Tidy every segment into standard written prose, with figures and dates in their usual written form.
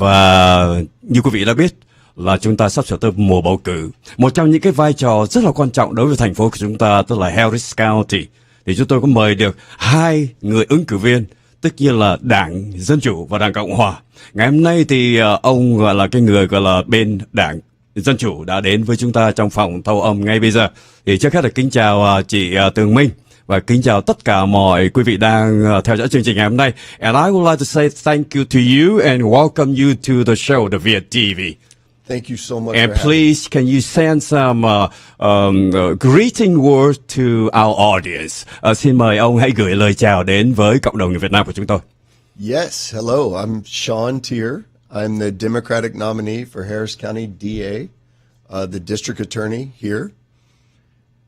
Và như quý vị đã biết là chúng ta sắp sửa tới mùa bầu cử. Một trong những cái vai trò rất là quan trọng đối với thành phố của chúng ta, tức là Harris County, thì chúng tôi có mời được hai người ứng cử viên, tất nhiên là Đảng Dân Chủ và Đảng Cộng Hòa. Ngày hôm nay thì ông gọi là cái người gọi là bên Đảng Dân Chủ đã đến với chúng ta trong phòng thâu âm ngay bây giờ. Thì trước hết là kính chào chị Tường Minh và kính chào tất cả mọi quý vị đang theo dõi chương trình ngày hôm nay. And I would like to say thank you to you and welcome you to the show, the VIETV. Thank you so much. And please, can you send some greeting words to our audience? Xin mời ông hãy gửi lời chào đến với cộng đồng người Việt Nam của chúng tôi. Yes, hello. I'm Sean Teare. I'm the Democratic nominee for Harris County DA, the district attorney here.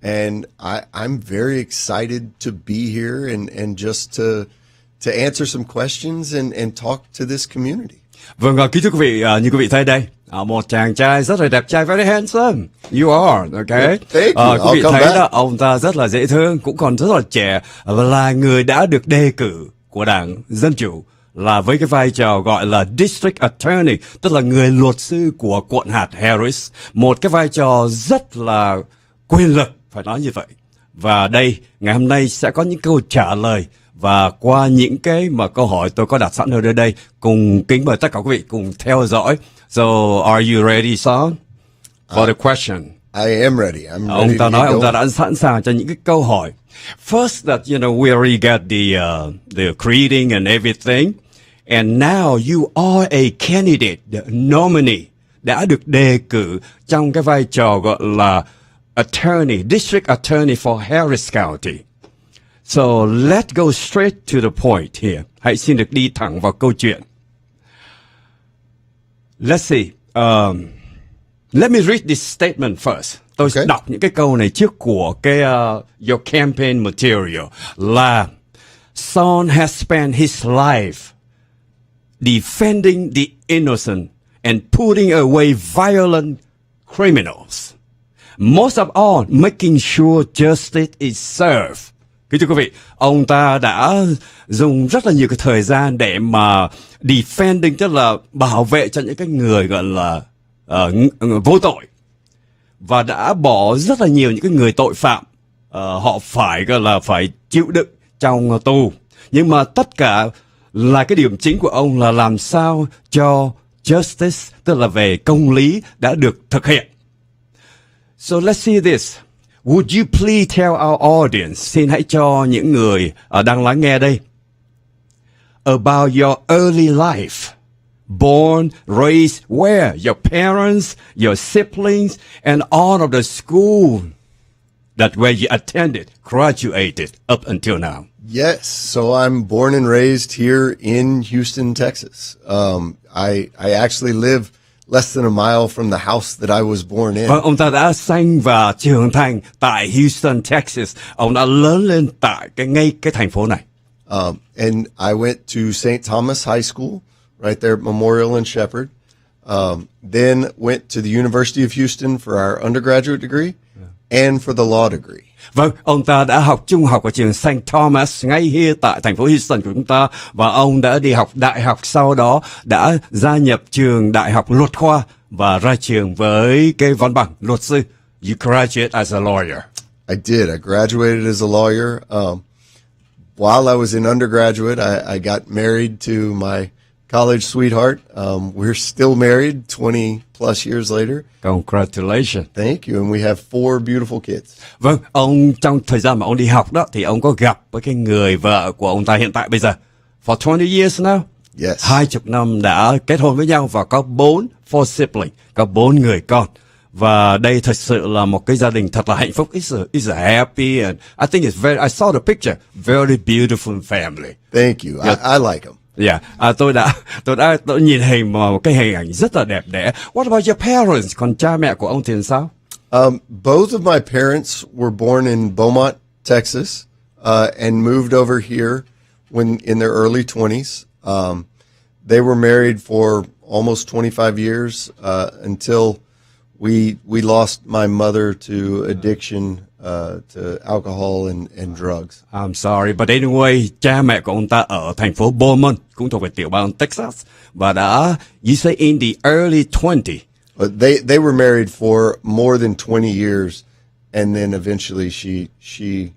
And I'm very excited to be here and just to answer some questions and talk to this community. Vâng, kính thưa quý vị, như quý vị thấy đây, một chàng trai rất là đẹp trai, very handsome. You are, okay? Thank you. Quý vị thấy đó, ông ta rất là dễ thương, cũng còn rất là trẻ, và là người đã được đề cử của Đảng Dân Chủ, là với cái vai trò gọi là District Attorney, tức là người luật sư của quận hạt Harris. Một cái vai trò rất là quyền lực, phải nói như vậy. Và đây, ngày hôm nay sẽ có những câu trả lời. Và qua những cái mà câu hỏi tôi có đặt sẵn ở đây, cùng kính mời tất cả quý vị cùng theo dõi. So, are you ready, son? For the question. I am ready. I'm ready. Ông ta nói ông ta đã sẵn sàng cho những cái câu hỏi. First, that we already got the greeting and everything, and now you are a candidate, the nominee, đã được đề cử trong cái vai trò gọi là attorney, district attorney for Harris County. So let's go straight to the point here. Hãy xin được đi thẳng vào câu chuyện. Let's see. Let me read this statement first. Tôi sẽ đọc những cái câu này trước của cái your campaign material là Son has spent his life defending the innocent and putting away violent criminals. Most of all, making sure justice is served. Kính thưa quý vị, ông ta đã dùng rất là nhiều cái thời gian để mà defending, tức là bảo vệ cho những cái người gọi là vô tội, và đã bỏ rất là nhiều những cái người tội phạm họ phải gọi là phải chịu đựng trong tù. Nhưng mà tất cả là cái điểm chính của ông là làm sao cho justice, tức là về công lý, đã được thực hiện. So let's see this. Would you please tell our audience, xin hãy cho những người đang lắng nghe đây, about your early life. Born, raised where? Your parents, your siblings, and all of the school that where you attended, graduated up until now. Yes, so I'm born and raised here in Houston, Texas. I actually live less than a mile from the house that I was born in. Ông ta đã sinh và trưởng thành tại Houston, Texas. Ông đã lớn lên tại ngay cái thành phố này. And I went to St. Thomas High School, right there at Memorial and Shepherd. Then went to the University of Houston for our undergraduate degree and for the law degree. Vâng, ông ta đã học trung học ở trường St. Thomas ngay here tại thành phố Houston của chúng ta, và ông đã đi học đại học, sau đó đã gia nhập trường đại học luật khoa và ra trường với cái văn bằng luật sư. You graduate as a lawyer. I did. I graduated as a lawyer. While I was in undergraduate, I got married to my college sweetheart. We're still married 20 plus years later. Congratulations. Thank you. And we have 4 beautiful kids. Vâng, ông trong thời gian mà ông đi học đó thì ông có gặp với cái người vợ của ông ta hiện tại bây giờ. For 20 years now. Yes. 20 năm đã kết hôn với nhau và có 4 siblings, có 4 người con. Và đây thật sự là một cái gia đình thật là hạnh phúc. It's a happy and I think it's very, I saw the picture, very beautiful family. Thank you. Yeah. I like them. Yeah, tôi nhìn hình một cái hình ảnh rất là đẹp đẽ. What about your parents? Còn cha mẹ của ông thì sao? Both of my parents were born in Beaumont, Texas, and moved over here when in their early 20s. They were married for almost 25 years until we lost my mother to addiction to alcohol and drugs. I'm sorry, but anyway, cha mẹ của ông ta ở thành phố Beaumont, cũng thuộc về tiểu bang Texas, và đã, you say in the early 20s. They were married for more than 20 years, and then eventually she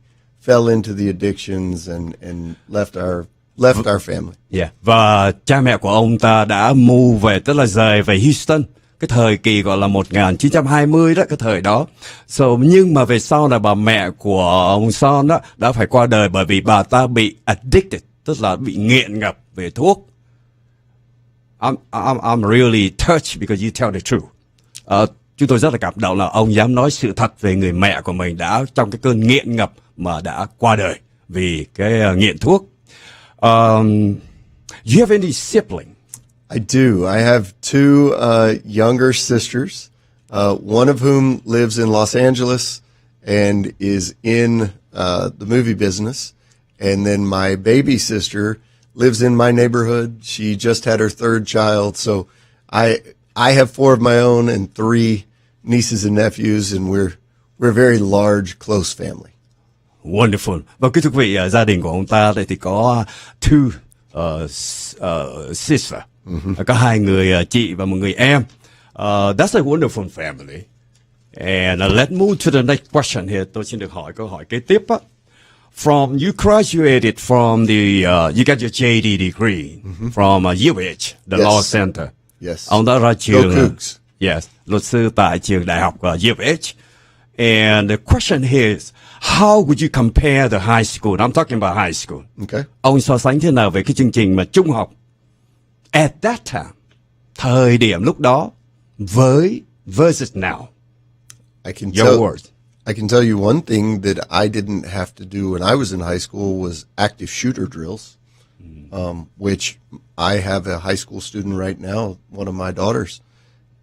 fell into the addictions and left our family. Yeah. Và cha mẹ của ông ta đã move về, tức là rời về Houston, cái thời kỳ gọi là 1920 đó, cái thời đó. Nhưng mà về sau là bà mẹ của ông Son đó đã phải qua đời bởi vì bà ta bị addicted, tức là bị nghiện ngập về thuốc. I'm really touched because you tell the truth. Chúng tôi rất là cảm động là ông dám nói sự thật về người mẹ của mình đã trong cái cơn nghiện ngập mà đã qua đời vì cái nghiện thuốc. You have any sibling? I do. I have two younger sisters, one of whom lives in Los Angeles and is in the movie business. And then my baby sister lives in my neighborhood. She just had her third child. So I have four of my own and three nieces and nephews, and we're a very large, close family. Wonderful. Và quý vị, gia đình của ông ta đây thì có two sister. Có hai người chị và một người em. That's a wonderful family. And let's move to the next question here. Tôi xin được hỏi câu hỏi kế tiếp á. You graduated from you got your JD degree from UH, the Law Center. Yes. Ông đã ra trường. Go Cougs. Yes, luật sư tại trường đại học UH. And the question here is, how would you compare the high school? I'm talking about high school. Okay. Ông so sánh thế nào về cái chương trình mà trung học at that time, thời điểm lúc đó, với versus now? I can Your words. I can tell you one thing that I didn't have to do when I was in high school was active shooter drills, which I have a high school student right now, one of my daughters,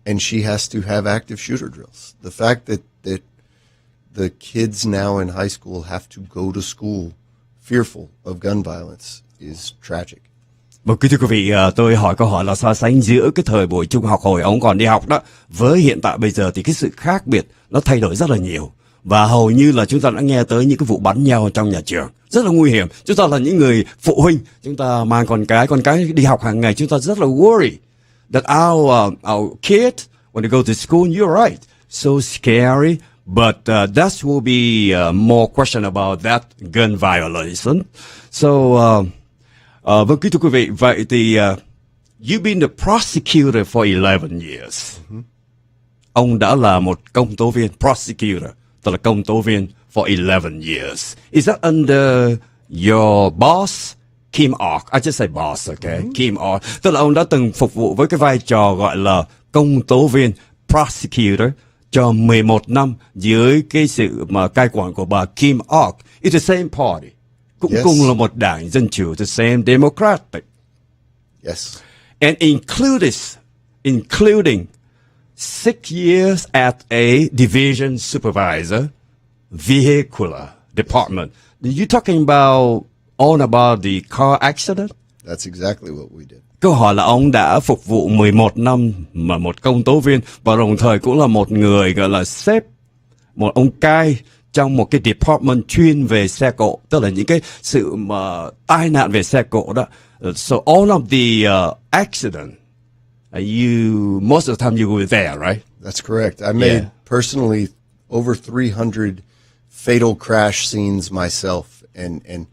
and she has to have active shooter drills. The fact that the kids now in high school have to go to school fearful of gun violence is tragic. Vâng, thưa quý vị, tôi hỏi câu hỏi là so sánh giữa cái thời buổi trung học hồi ông còn đi học đó với hiện tại bây giờ thì cái sự khác biệt nó thay đổi rất là nhiều. Và hầu như là chúng ta đã nghe tới những cái vụ bắn nhau trong nhà trường. Rất là nguy hiểm. Chúng ta là những người phụ huynh, chúng ta mang con cái đi học hàng ngày, chúng ta rất là worry that our kid, when they go to school, you're right, so scary. But that will be more question about that gun violation. So, vâng, kính thưa quý vị, vậy thì you've been the prosecutor for 11 years. Ông đã là một công tố viên, prosecutor, tức là công tố viên for 11 years. Is that under your boss, Kim Ork? I just say boss, okay? Kim Ork. Tức là ông đã từng phục vụ với cái vai trò gọi là công tố viên, prosecutor, cho 11 năm dưới cái sự mà cai quản của bà Kim Ork. It's the same party. Cũng cùng là một đảng Dân Chủ, the same Democratic. Yes. And including 6 years at a division supervisor, vehicular department. Are you talking about the car accident? That's exactly what we did. Câu hỏi là ông đã phục vụ 11 năm mà một công tố viên và đồng thời cũng là một người gọi là sếp, một ông cai trong một cái department chuyên về xe cộ, tức là những cái sự mà tai nạn về xe cộ đó. So all of the accident, most of the time you were there, right? That's correct. I made personally over 300 fatal crash scenes myself and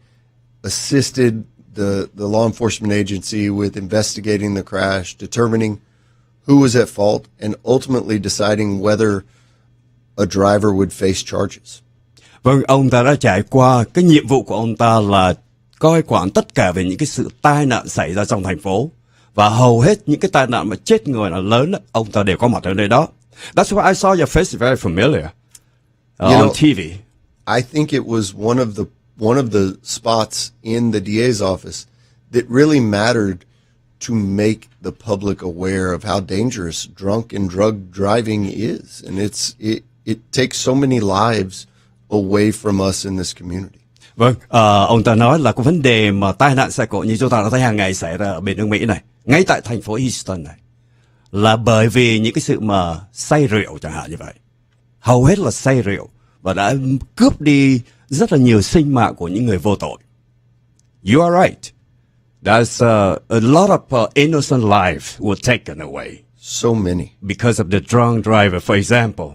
assisted the law enforcement agency with investigating the crash, determining who was at fault, and ultimately deciding whether a driver would face charges. Vâng, ông ta đã trải qua, cái nhiệm vụ của ông ta là coi quản tất cả về những cái sự tai nạn xảy ra trong thành phố. Và hầu hết những cái tai nạn mà chết người là lớn, ông ta đều có mặt ở nơi đó. That's why I saw your face very familiar on TV. I think it was one of the spots in the DA's office that really mattered to make the public aware of how dangerous drunk and drug driving is, and it takes so many lives away from us in this community. Vâng, ông ta nói là cái vấn đề mà tai nạn xe cộ như chúng ta đã thấy hàng ngày xảy ra ở bên nước Mỹ này, ngay tại thành phố Houston này, là bởi vì những cái sự mà say rượu chẳng hạn như vậy. Hầu hết là say rượu. và đã cướp đi rất là nhiều sinh mạng của những người vô tội. You are right. There's a lot of innocent lives were taken away. So many. Because of the drunk driver, for example.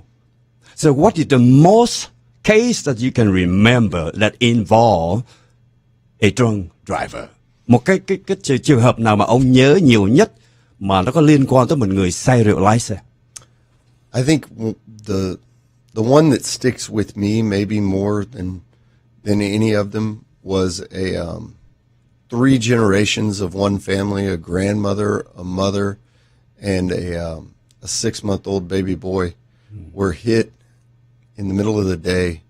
So what is the most case that you can remember that involve a drunk driver? Một cái trường hợp nào mà ông nhớ nhiều nhất mà nó có liên quan tới một người say rượu lái xe? I think the one that sticks with me maybe more than any of them was a 3 generations of one family, a grandmother, a mother, and a 6-month-old baby boy were hit in the middle of the day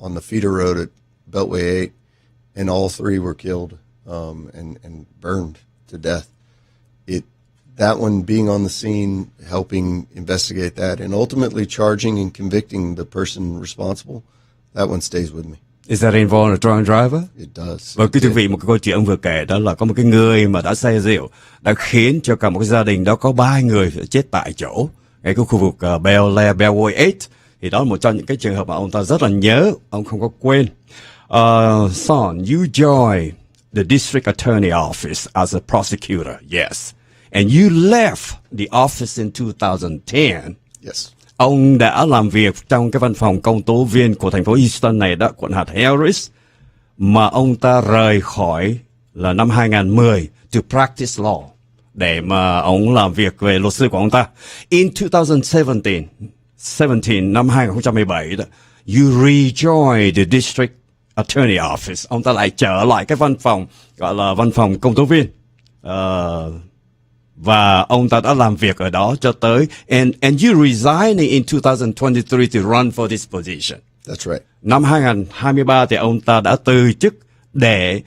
on the feeder road at Beltway 8, and all 3 were killed and burned to death. That one being on the scene, helping investigate that, and ultimately charging and convicting the person responsible, that one stays with me. Is that involve a drunk driver? It does. Vâng, quý vị, một cái câu chuyện ông vừa kể đó là có một cái người mà đã say rượu đã khiến cho cả một cái gia đình đó có 3 người chết tại chỗ ngay cái khu vực Beltway 8. Thì đó là một trong những cái trường hợp mà ông ta rất là nhớ, ông không có quên. Son, you joined the district attorney office as a prosecutor, yes. And you left the office in 2010. Yes. Ông đã làm việc trong cái văn phòng công tố viên của thành phố Houston này đó, quận hạt Harris, mà ông ta rời khỏi là năm 2010 to practice law, để mà ông làm việc về luật sư của ông ta. In 2017, năm 2017 đó, you rejoined the district attorney office. Ông ta lại trở lại cái văn phòng gọi là văn phòng công tố viên. Và ông ta đã làm việc ở đó cho tới and you resigning in 2023 to run for this position. That's right. Năm 2023 thì ông ta đã từ chức để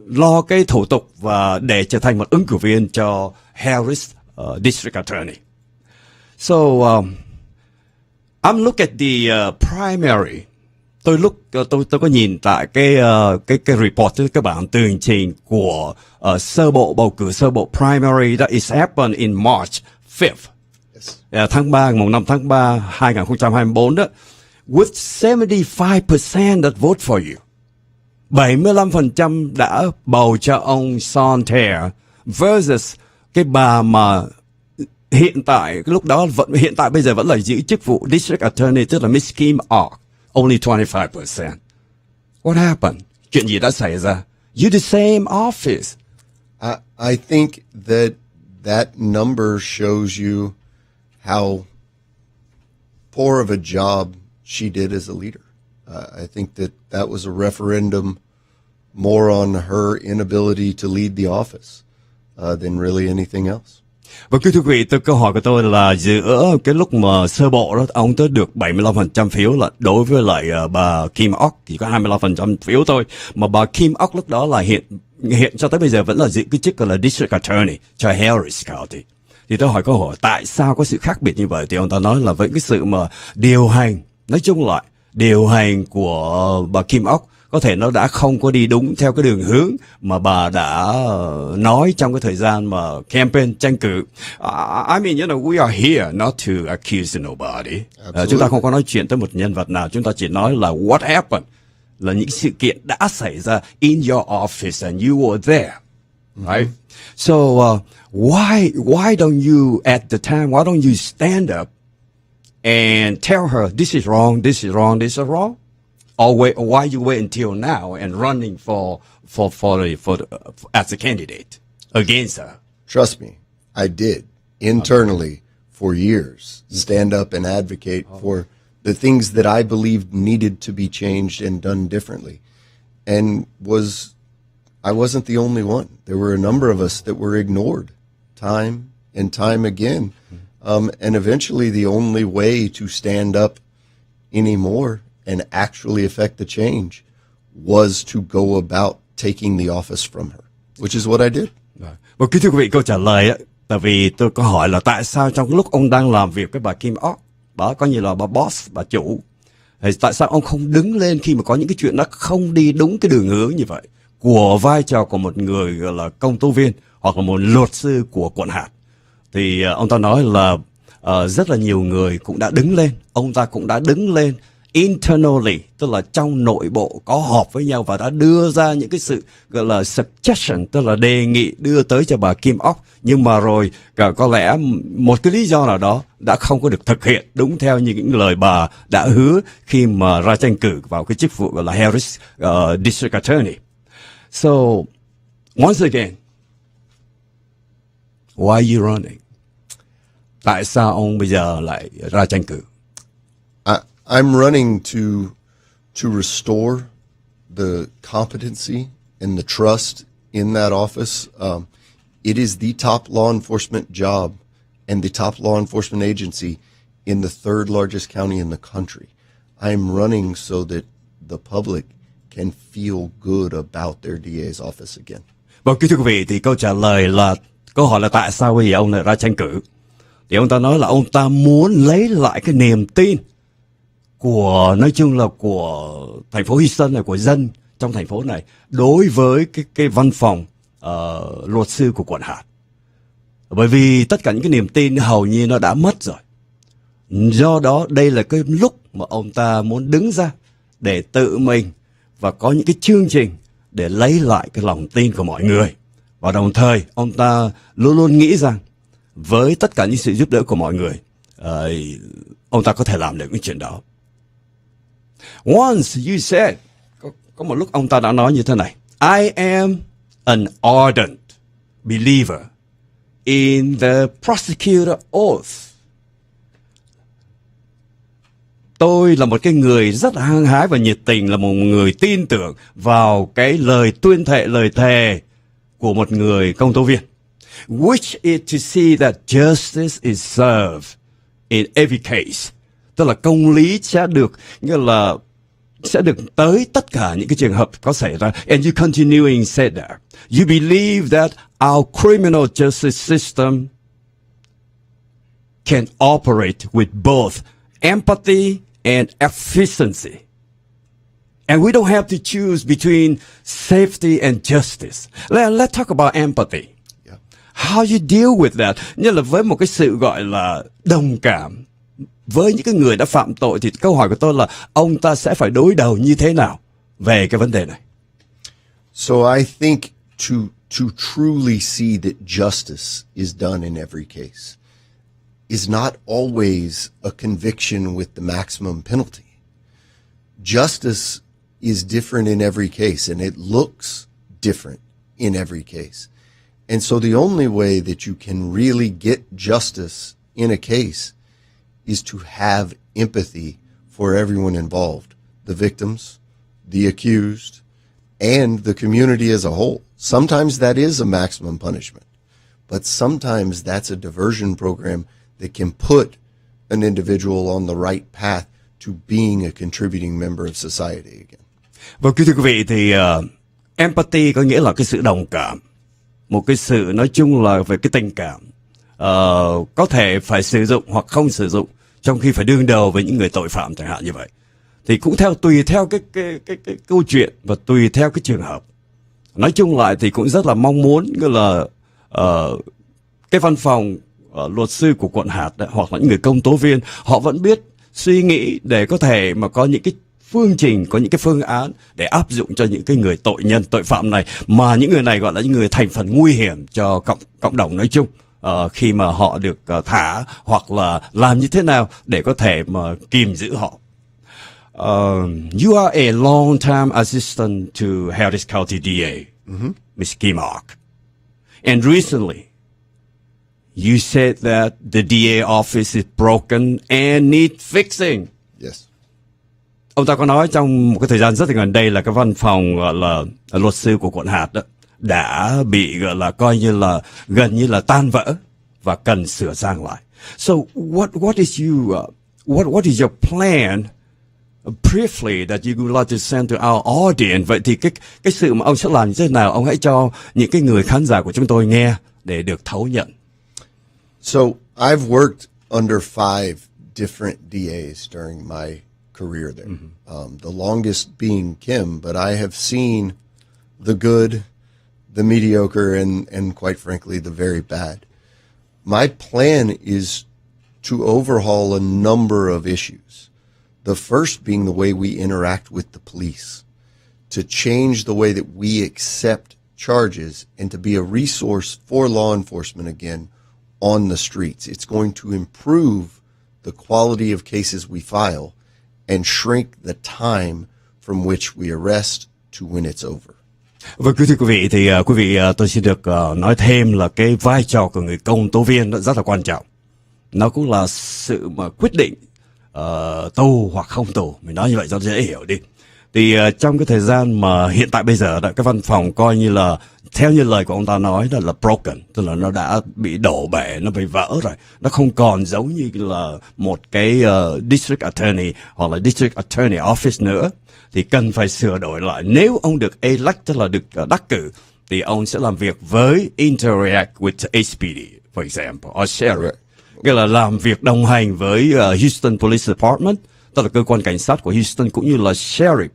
lo cái thủ tục và để trở thành một ứng cử viên cho Harris District Attorney. So I'm look at the primary. Tôi có nhìn tại cái report, cái bản tường trình của sơ bộ bầu cử sơ bộ primary that is happened in March 5th. Yes. Mùng 5 tháng 3 2024 đó, with 75% that vote for you. 75% đã bầu cho ông Son Teare versus cái bà mà hiện tại cái lúc đó hiện tại bây giờ vẫn là giữ chức vụ District Attorney, tức là Miss Kim Ock. Only 25%. What happened? Chuyện gì đã xảy ra? You the same office. I think that number shows you how poor of a job she did as a leader. I think that was a referendum more on her inability to lead the office than really anything else. Và quý vị, câu hỏi của tôi là giữa cái lúc mà sơ bộ đó, ông tới được 75% phiếu, là đối với lại bà Kim Ock chỉ có 25% phiếu thôi. Mà bà Kim Ock lúc đó là hiện cho tới bây giờ vẫn là giữ cái chức gọi là District Attorney cho Harris County. Thì tôi hỏi câu hỏi, tại sao có sự khác biệt như vậy? Thì ông ta nói là với cái sự mà điều hành, nói chung lại, điều hành của bà Kim Ock có thể nó đã không có đi đúng theo cái đường hướng mà bà đã nói trong cái thời gian mà campaign tranh cử. I mean, we are here not to accuse nobody. Chúng ta không có nói chuyện tới một nhân vật nào, chúng ta chỉ nói là what happened, là những sự kiện đã xảy ra in your office and you were there, right? So why don't you at the time, why don't you stand up and tell her this is wrong, this is wrong, this is wrong? Or why you wait until now and running for as a candidate against her? Trust me, I did internally for years stand up and advocate for the things that I believed needed to be changed and done differently, and I wasn't the only one. There were a number of us that were ignored time and time again, and eventually the only way to stand up anymore and actually affect the change was to go about taking the office from her, which is what I did. Và kính thưa quý vị, câu trả lời á, tại vì tôi có hỏi là tại sao trong lúc ông đang làm việc với bà Kim Ock, bà coi như là bà boss, bà chủ, thì tại sao ông không đứng lên khi mà có những cái chuyện nó không đi đúng cái đường hướng như vậy của vai trò của một người gọi là công tố viên hoặc là một luật sư của quận hạt? Thì ông ta nói là rất là nhiều người cũng đã đứng lên, ông ta cũng đã đứng lên internally, tức là trong nội bộ có họp với nhau và đã đưa ra những cái sự gọi là suggestion, tức là đề nghị đưa tới cho bà Kim Ok, nhưng mà rồi có lẽ một cái lý do nào đó đã không có được thực hiện đúng theo như những lời bà đã hứa khi mà ra tranh cử vào cái chức vụ gọi là Harris District Attorney. So once again, why are you running? Tại sao ông bây giờ lại ra tranh cử? I'm running to restore the competency and the trust in that office. It is the top law enforcement job and the top law enforcement agency in the third largest county in the country. I'm running so that the public can feel good about their DA's office again. Vâng, kính thưa quý vị, thì câu hỏi là tại sao bây giờ ông lại ra tranh cử? Thì ông ta nói là ông ta muốn lấy lại cái niềm tin của, nói chung là của thành phố Houston này, của dân trong thành phố này đối với cái văn phòng luật sư của quận hạt. Bởi vì tất cả những cái niềm tin hầu như nó đã mất rồi. Do đó đây là cái lúc mà ông ta muốn đứng ra để tự mình và có những cái chương trình để lấy lại cái lòng tin của mọi người. Và đồng thời ông ta luôn luôn nghĩ rằng với tất cả những sự giúp đỡ của mọi người, ông ta có thể làm được những chuyện đó. Once you said, có một lúc ông ta đã nói như thế này: I am an ardent believer in the prosecutor oath. Tôi là một cái người rất là hăng hái và nhiệt tình, là một người tin tưởng vào cái lời tuyên thệ, lời thề của một người công tố viên. Which is to see that justice is served in every case. Tức là công lý sẽ được, nghĩa là sẽ được tới tất cả những cái trường hợp có xảy ra. And you continuing said that. You believe that our criminal justice system can operate with both empathy and efficiency. And we don't have to choose between safety and justice. Let's talk about empathy. Yeah. How you deal with that? Như là với một cái sự gọi là đồng cảm với những cái người đã phạm tội, thì câu hỏi của tôi là ông ta sẽ phải đối đầu như thế nào về cái vấn đề này? So I think to truly see that justice is done in every case is not always a conviction with the maximum penalty. Justice is different in every case, and it looks different in every case. And so the only way that you can really get justice in a case is to have empathy for everyone involved, the victims, the accused, and the community as a whole. Sometimes that is a maximum punishment, but sometimes that's a diversion program that can put an individual on the right path to being a contributing member of society again. Vâng, kính thưa quý vị, thì empathy có nghĩa là cái sự đồng cảm, một cái sự nói chung là về cái tình cảm, có thể phải sử dụng hoặc không sử dụng trong khi phải đương đầu với những người tội phạm chẳng hạn như vậy. Thì cũng tùy theo cái câu chuyện và tùy theo cái trường hợp. Nói chung lại thì cũng rất là mong muốn là cái văn phòng luật sư của quận hạt hoặc là những người công tố viên, họ vẫn biết suy nghĩ để có thể mà có những cái phương trình, có những cái phương án để áp dụng cho những cái người tội nhân, tội phạm này, mà những người này gọi là những người thành phần nguy hiểm cho cộng đồng nói chung, khi mà họ được thả, hoặc là làm như thế nào để có thể mà kìm giữ họ. You are a long-time assistant to Harris County DA, Ms. Kim Ok. And recently, you said that the DA office is broken and needs fixing. Yes. Ông ta có nói trong một cái thời gian rất là gần đây là cái văn phòng gọi là luật sư của quận hạt đó đã bị gọi là coi như là gần như là tan vỡ và cần sửa sang lại. So what is what is your plan briefly that you would like to send to our audience? Vậy thì cái sự mà ông sẽ làm như thế nào, ông hãy cho những cái người khán giả của chúng tôi nghe để được thấu nhận. So I've worked under 5 different DAs during my career there. The longest being Kim, but I have seen the good, the mediocre, and quite frankly, the very bad. My plan is to overhaul a number of issues. The first being the way we interact with the police, to change the way that we accept charges and to be a resource for law enforcement again on the streets. It's going to improve the quality of cases we file and shrink the time from which we arrest to when it's over. Vâng, thưa quý vị, thì quý vị tôi xin được nói thêm là cái vai trò của người công tố viên rất là quan trọng. Nó cũng là sự mà quyết định tù hoặc không tù. Mình nói như vậy cho dễ hiểu đi. Thì trong cái thời gian mà hiện tại bây giờ cái văn phòng coi như là theo như lời của ông ta nói đó là broken, tức là nó đã bị đổ bể, nó bị vỡ rồi, nó không còn giống như là một cái district attorney hoặc là district attorney office nữa, thì cần phải sửa đổi lại. Nếu ông được elect, tức là được đắc cử, thì ông sẽ làm việc với interact with SPD, for example, or sheriff, nghĩa là làm việc đồng hành với Houston Police Department, tức là cơ quan cảnh sát của Houston, cũng như là sheriff,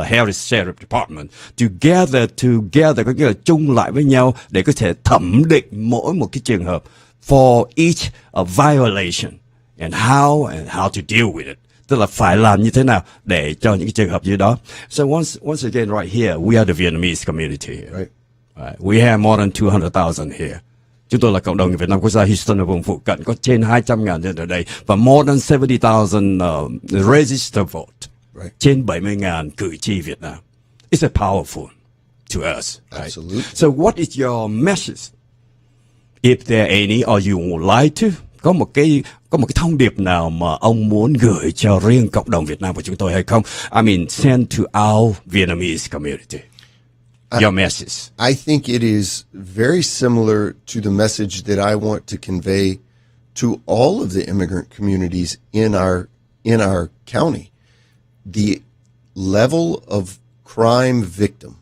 Harris Sheriff Department, together, có nghĩa là chung lại với nhau để có thể thẩm định mỗi một cái trường hợp for each violation and how to deal with it. Tức là phải làm như thế nào để cho những cái trường hợp như đó. So once again, right here, we are the Vietnamese community here. Right. We have more than 200,000 here. Chúng tôi là cộng đồng người Việt Nam quốc gia Houston và vùng phụ cận, có trên 200.000 dân ở đây, và more than 70,000 registered vote. Right. Trên 70.000 cử tri Việt Nam. It's a powerful to us. Right? Absolutely. So what is your message? If there any, or you would like to, có một cái thông điệp nào mà ông muốn gửi cho riêng cộng đồng Việt Nam của chúng tôi hay không? I mean, send to our Vietnamese community. Your message. I think it is very similar to the message that I want to convey to all of the immigrant communities in our county. The level of crime victim,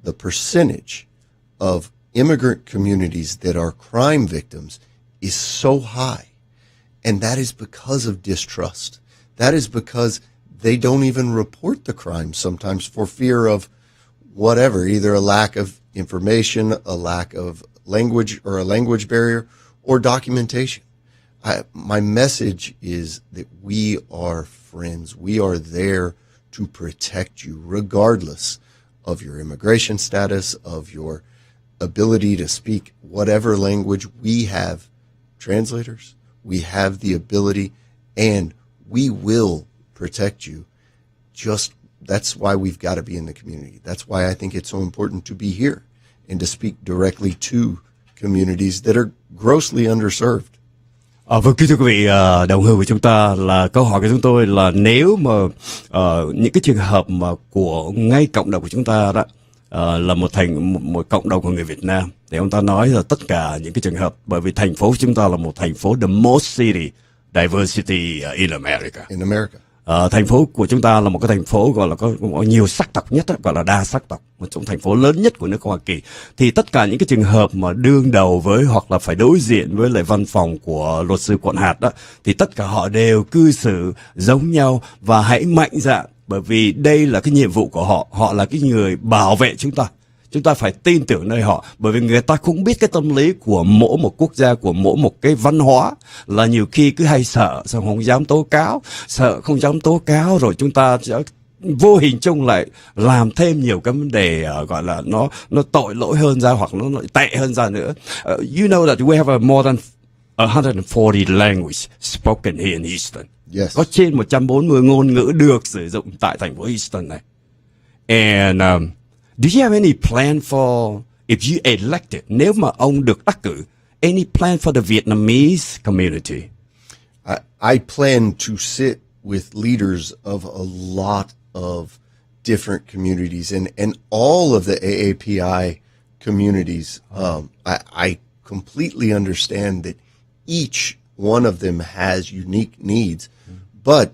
the percentage of immigrant communities that are crime victims is so high. And that is because of distrust. That is because they don't even report the crime sometimes for fear of whatever, either a lack of information, a lack of language, or a language barrier, or documentation. My message is that we are friends. We are there to protect you regardless of your immigration status, of your ability to speak whatever language. We have translators. We have the ability, and we will protect you. That's why we've got to be in the community. That's why I think it's so important to be here and to speak directly to communities that are grossly underserved. Vâng, thưa quý vị, đồng hương của chúng ta, là câu hỏi của chúng tôi là nếu mà những cái trường hợp mà của ngay cộng đồng của chúng ta đó là một cộng đồng của người Việt Nam, thì ông ta nói là tất cả những cái trường hợp, bởi vì thành phố của chúng ta là một thành phố the most city diversity in America. Thành phố của chúng ta là một cái thành phố gọi là có nhiều sắc tộc nhất, gọi là đa sắc tộc, một trong thành phố lớn nhất của nước Hoa Kỳ. Thì tất cả những cái trường hợp mà đương đầu với hoặc là phải đối diện với lại văn phòng của luật sư quận hạt đó, thì tất cả họ đều cư xử giống nhau và hãy mạnh dạn, bởi vì đây là cái nhiệm vụ của họ. Họ là cái người bảo vệ chúng ta. Chúng ta phải tin tưởng nơi họ, bởi vì người ta cũng biết cái tâm lý của mỗi một quốc gia, của mỗi một cái văn hóa, là nhiều khi cứ hay sợ, xong không dám tố cáo, sợ không dám tố cáo, rồi chúng ta sẽ vô hình chung lại làm thêm nhiều cái vấn đề gọi là nó tội lỗi hơn ra, hoặc nó tệ hơn ra nữa. You know that we have more than 140 language spoken here in Houston. Yes. Có trên 140 ngôn ngữ được sử dụng tại thành phố Houston này. And do you have any plan for, if you elected, nếu mà ông được đắc cử, any plan for the Vietnamese community? I plan to sit with leaders of a lot of different communities and all of the AAPI communities. I completely understand that each one of them has unique needs, but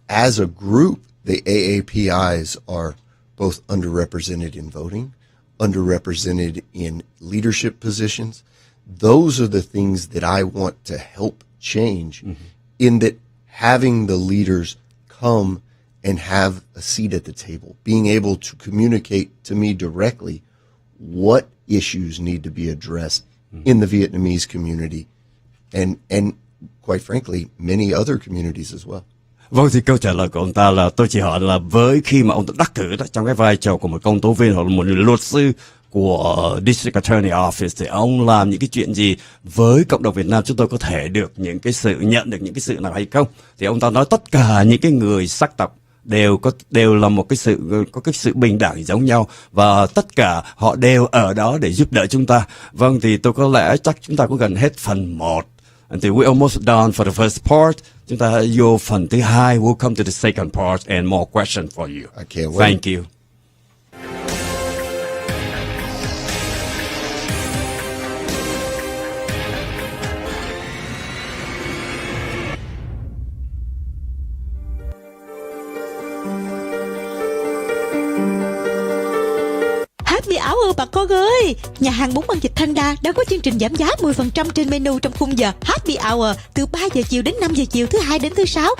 as a group, the AAPIs are both underrepresented in voting, underrepresented in leadership positions. Those are the things that I want to help change, in that having the leaders come and have a seat at the table, being able to communicate to me directly what issues need to be addressed in the Vietnamese community, and quite frankly, many other communities as well. Vâng, thì câu trả lời của ông ta là tôi chỉ hỏi là với khi mà ông ta đắc cử đó trong cái vai trò của một công tố viên hoặc là một luật sư của District Attorney Office thì ông làm những cái chuyện gì với cộng đồng Việt Nam, chúng tôi có thể được những cái sự nhận được những cái sự nào hay không? Thì ông ta nói tất cả những cái người sắc tộc đều là một cái sự có cái sự bình đẳng giống nhau và tất cả họ đều ở đó để giúp đỡ chúng ta. Vâng, thì tôi có lẽ chắc chúng ta có gần hết phần 1. And we're almost done for the first part. Chúng ta vô phần thứ 2. We'll come to the second part and more questions for you. I can't wait. Thank you. Happy Hour bà con ơi! Nhà hàng bún băng dịch Thanh Đa đang có chương trình giảm giá 10% trên menu trong khung giờ Happy Hour từ 3 giờ chiều đến 5 giờ chiều thứ Hai đến thứ Sáu.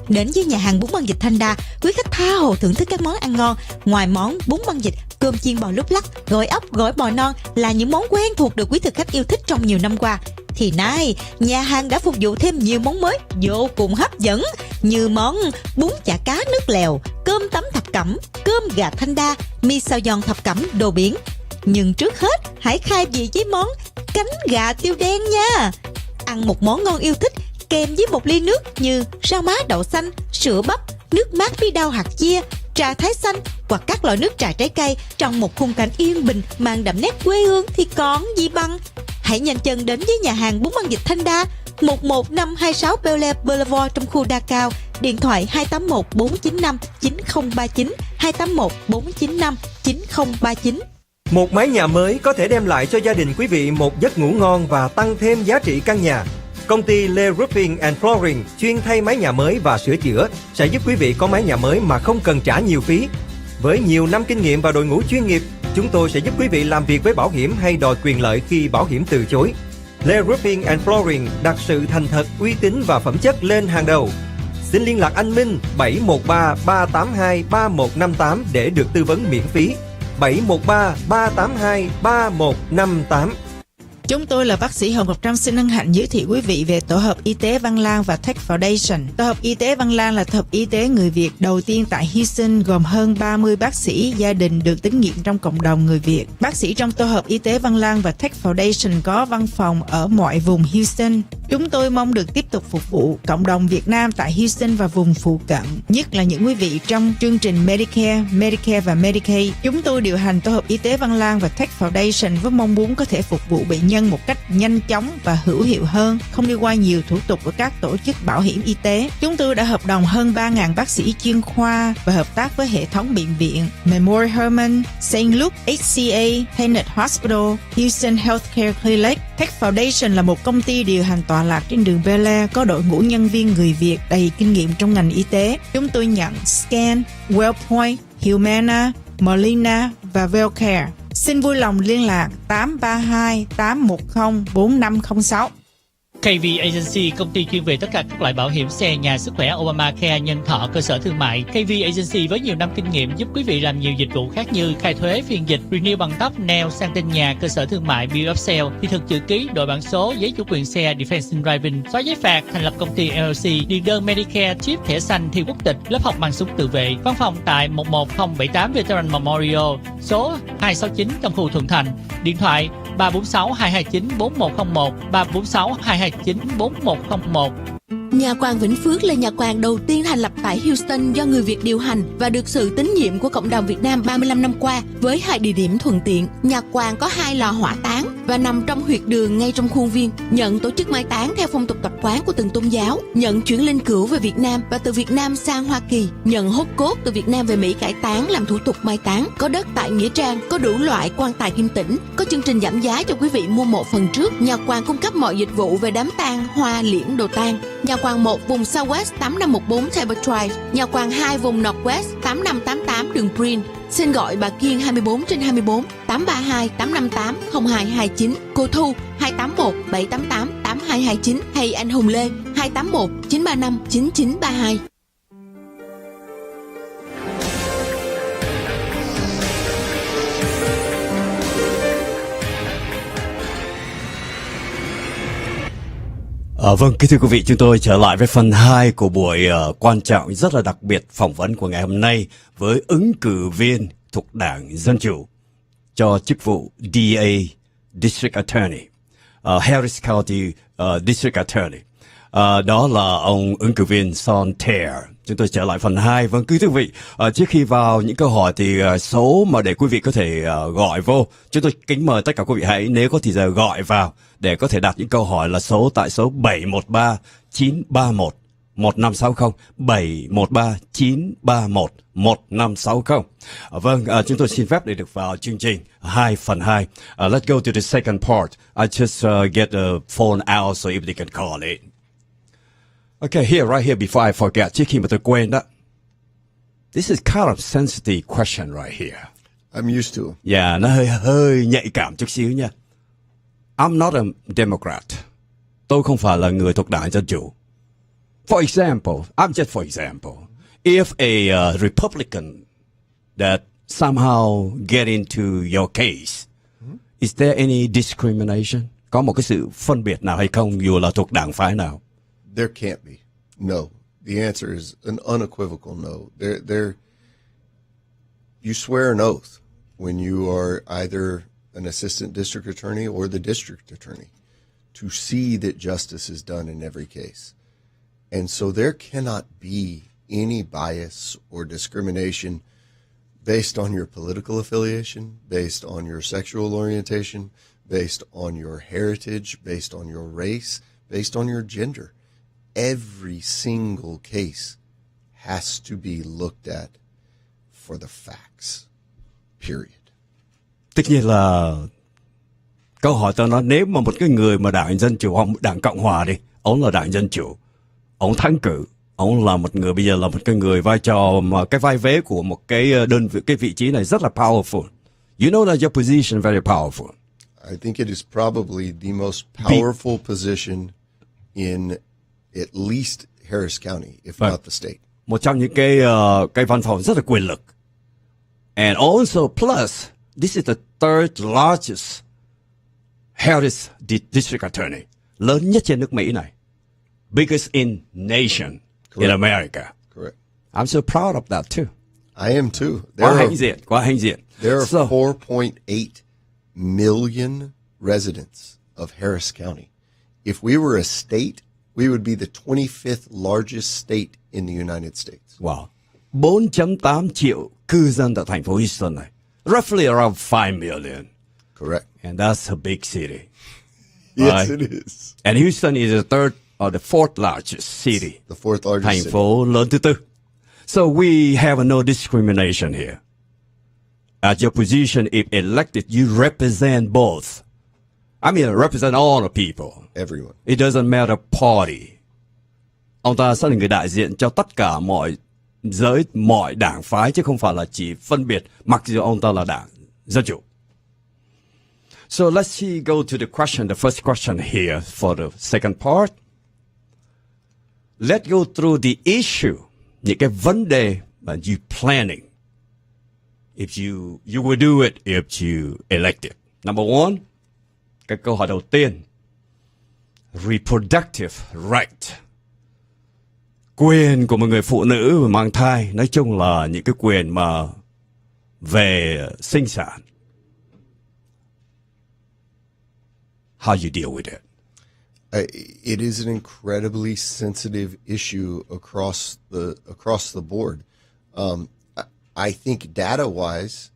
Đến với nhà hàng bún băng dịch Thanh Đa, quý khách tha hồ thưởng thức các món ăn ngon. Ngoài món bún băng dịch, cơm chiên bò lúc lắc, gỏi ốc, gỏi bò non là những món quen thuộc được quý thực khách yêu thích trong nhiều năm qua. Thì nay, nhà hàng đã phục vụ thêm nhiều món mới vô cùng hấp dẫn như món bún chả cá nước lèo, cơm tấm thập cẩm, cơm gà Thanh Đa, mì xào giòn thập cẩm đồ biển. Nhưng trước hết, hãy khai vị với món cánh gà tiêu đen nha. Ăn một món ngon yêu thích kèm với một ly nước như rau má đậu xanh, sữa bắp, nước mát bí đao hạt chia, trà thái xanh hoặc các loại nước trà trái cây trong một khung cảnh yên bình mang đậm nét quê hương thì còn gì bằng. Hãy nhanh chân đến với nhà hàng bún băng dịch Thanh Đa, 11526 Bel Air Boulevard trong khu Đa Cao. Điện thoại 281 495 9039, 281 495 9039. Một mái nhà mới có thể đem lại cho gia đình quý vị một giấc ngủ ngon và tăng thêm giá trị căn nhà. Công ty Le Roofing and Flooring chuyên thay mái nhà mới và sửa chữa sẽ giúp quý vị có mái nhà mới mà không cần trả nhiều phí. Với nhiều năm kinh nghiệm và đội ngũ chuyên nghiệp, chúng tôi sẽ giúp quý vị làm việc với bảo hiểm hay đòi quyền lợi khi bảo hiểm từ chối. Le Roofing and Flooring đặt sự thành thật, uy tín và phẩm chất lên hàng đầu. Xin liên lạc anh Minh 713 382 3158 để được tư vấn miễn phí. 713 382 3158. Chúng tôi là bác sĩ Hồng Ngọc Trâm xin hân hạnh giới thiệu quý vị về Tổ hợp Y tế Văn Lang và Tech Foundation. Tổ hợp Y tế Văn Lang là tổ hợp y tế người Việt đầu tiên tại Houston, gồm hơn 30 bác sĩ gia đình được tín nhiệm trong cộng đồng người Việt. Bác sĩ trong Tổ hợp Y tế Văn Lang và Tech Foundation có văn phòng ở mọi vùng Houston. Chúng tôi mong được tiếp tục phục vụ cộng đồng Việt Nam tại Houston và vùng phụ cận, nhất là những quý vị trong chương trình Medicare và Medicaid. Chúng tôi điều hành Tổ hợp Y tế Văn Lang và Tech Foundation với mong muốn có thể phục vụ bệnh nhân một cách nhanh chóng và hữu hiệu hơn, không đi qua nhiều thủ tục của các tổ chức bảo hiểm y tế. Chúng tôi đã hợp đồng hơn 3.000 bác sĩ chuyên khoa và hợp tác với hệ thống bệnh viện Memorial Hermann, St. Luke, HCA, Tenet Hospital, Houston Healthcare Clinic. Tech Foundation là một công ty điều hành tọa lạc trên đường Bel Air, có đội ngũ nhân viên người Việt đầy kinh nghiệm trong ngành y tế. Chúng tôi nhận Scan, Wellpoint, Humana, Molina và Wellcare. Xin vui lòng liên lạc 832 810 4506. KV Agency, công ty chuyên về tất cả các loại bảo hiểm xe, nhà, sức khỏe, Obamacare, nhân thọ, cơ sở thương mại. KV Agency với nhiều năm kinh nghiệm giúp quý vị làm nhiều dịch vụ khác như khai thuế, phiên dịch, renew bằng tóc, nail, sang tên nhà, cơ sở thương mại, bill of sale, thị thực chữ ký, đổi bản số, giấy chủ quyền xe, defense in driving, xóa giấy phạt, thành lập công ty LLC, điền đơn Medicare, chip, thẻ xanh, thi quốc tịch, lớp học bằng súng tự vệ. Văn phòng tại 11078 Veteran Memorial, số 269 trong khu Thuận Thành. Điện thoại 346 229 4101, 346 229 4101. Nhà quan Vĩnh Phước là nhà quan đầu tiên thành lập tại Houston do người Việt điều hành và được sự tín nhiệm của cộng đồng Việt Nam 35 năm qua với 2 địa điểm thuận tiện. Nhà quan có 2 lò hỏa táng và nằm trong huyệt đường ngay trong khuôn viên, nhận tổ chức mai táng theo phong tục tập quán của từng tôn giáo, nhận chuyển linh cữu về Việt Nam và từ Việt Nam sang Hoa Kỳ, nhận hốt cốt từ Việt Nam về Mỹ cải táng làm thủ tục mai táng, có đất tại Nghĩa Trang, có đủ loại quan tài kim tĩnh, có chương trình giảm giá cho quý vị mua 1 phần trước. Nhà quan cung cấp mọi dịch vụ về đám tang, hoa, liễn, đồ tang. Nhà quan 1 vùng Southwest 8514 Tabor Drive, nhà quan 2 vùng Northwest 8588 đường Green. Xin gọi bà Kiên 24/24 832 858 0229, cô Thu 281 788 8229 hay anh Hùng Lê 281 935 9932. Vâng, kính thưa quý vị, chúng tôi trở lại với phần 2 của buổi quan trọng rất là đặc biệt phỏng vấn của ngày hôm nay với ứng cử viên thuộc Đảng Dân Chủ cho chức vụ DA, District Attorney, Harris County District Attorney. Đó là ông ứng cử viên Sean Teare. Chúng tôi trở lại phần 2. Vâng, quý vị, trước khi vào những câu hỏi thì số mà để quý vị có thể gọi vô, chúng tôi kính mời tất cả quý vị hãy nếu có thì giờ gọi vào để có thể đặt những câu hỏi là số tại số 713 931 1560 713 931 1560. Vâng, chúng tôi xin phép để được vào chương trình 2 phần 2. Let's go to the second part. I just get a phone out so if they can call it. Okay, here, right here, before I forget, trước khi mà tôi quên đó. This is kind of sensitive question right here. I'm used to them. Yeah, nó hơi nhạy cảm chút xíu nha. I'm not a Democrat. Tôi không phải là người thuộc Đảng Dân Chủ. For example, I'm just for example, if a Republican that somehow get into your case, is there any discrimination? Có một cái sự phân biệt nào hay không dù là thuộc đảng phái nào? There can't be. No. The answer is an unequivocal no. You swear an oath when you are either an assistant district attorney or the district attorney to see that justice is done in every case. And so there cannot be any bias or discrimination based on your political affiliation, based on your sexual orientation, based on your heritage, based on your race, based on your gender. Every single case has to be looked at for the facts. Period. Tất nhiên là câu hỏi tôi nói nếu mà một cái người mà Đảng Dân Chủ hoặc Đảng Cộng Hòa đi, ông là Đảng Dân Chủ, ông thắng cử, ông là một người bây giờ là một cái người vai trò mà cái vai vế của một cái đơn vị, cái vị trí này rất là powerful. You know that your position very powerful. I think it is probably the most powerful position in at least Harris County, if not the state. Một trong những cái văn phòng rất là quyền lực. And also plus, this is the third largest Harris District Attorney. Lớn nhất trên nước Mỹ này. Biggest in nation. Correct. In America. Correct. I'm so proud of that too. I am too. Quá hãnh diện. There are 4.8 million residents of Harris County. If we were a state, we would be the 25th largest state in the United States. Wow. 4.8 triệu cư dân tại thành phố Houston này. Roughly around 5 million. Correct. And that's a big city. Yes, it is. And Houston is the third or the fourth largest city. The fourth largest thành city. phố lớn thứ tư. So we have no discrimination here. At your position, if elected, you represent both. I mean, represent all the people. Everyone. It doesn't matter party. Ông ta sẽ là người đại diện cho tất cả mọi giới, mọi đảng phái, chứ không phải là chỉ phân biệt mặc dù ông ta là Đảng Dân Chủ. So let's go to the question, the first question here for the second part. Let's go through the issue, những cái vấn đề mà you planning. If you will do it if you elected. Number one, cái câu hỏi đầu tiên, reproductive right. Quyền của một người phụ nữ mà mang thai, nói chung là những cái quyền mà về sinh sản. How you deal with it? It is an incredibly sensitive issue across the board. I think data-wise,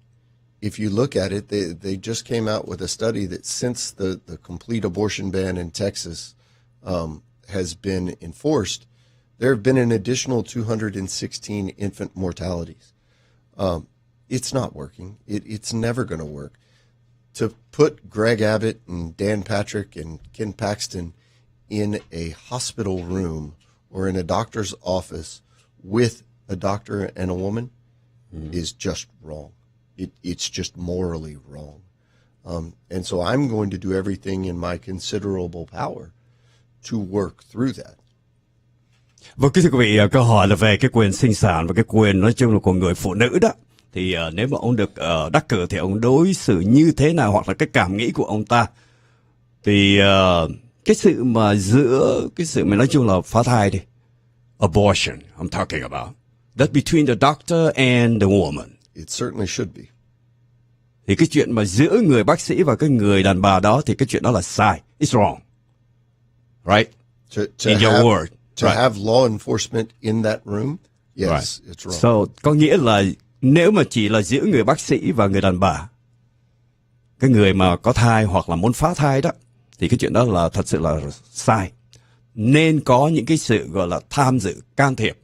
if you look at it, they just came out with a study that since the complete abortion ban in Texas has been enforced, there have been an additional 216 infant mortalities. It's not working. It's never going to work. To put Greg Abbott and Dan Patrick and Ken Paxton in a hospital room or in a doctor's office with a doctor and a woman is just wrong. It's just morally wrong. And so I'm going to do everything in my considerable power to work through that. Vâng, kính thưa quý vị, câu hỏi là về cái quyền sinh sản và cái quyền nói chung là của người phụ nữ đó. Thì nếu mà ông được đắc cử thì ông đối xử như thế nào, hoặc là cái cảm nghĩ của ông ta. Thì cái sự mà giữa cái sự mà nói chung là phá thai đi, abortion I'm talking about, that's between the doctor and the woman. It certainly should be. Thì cái chuyện mà giữa người bác sĩ và cái người đàn bà đó thì cái chuyện đó là sai. It's wrong. Right? To In your have, word. To Right. have law enforcement in that room, yes, Right. it's wrong. So, có nghĩa là nếu mà chỉ là giữa người bác sĩ và người đàn bà, cái người mà có thai hoặc là muốn phá thai đó, thì cái chuyện đó là thật sự là sai. Nên có những cái sự gọi là tham dự, can thiệp,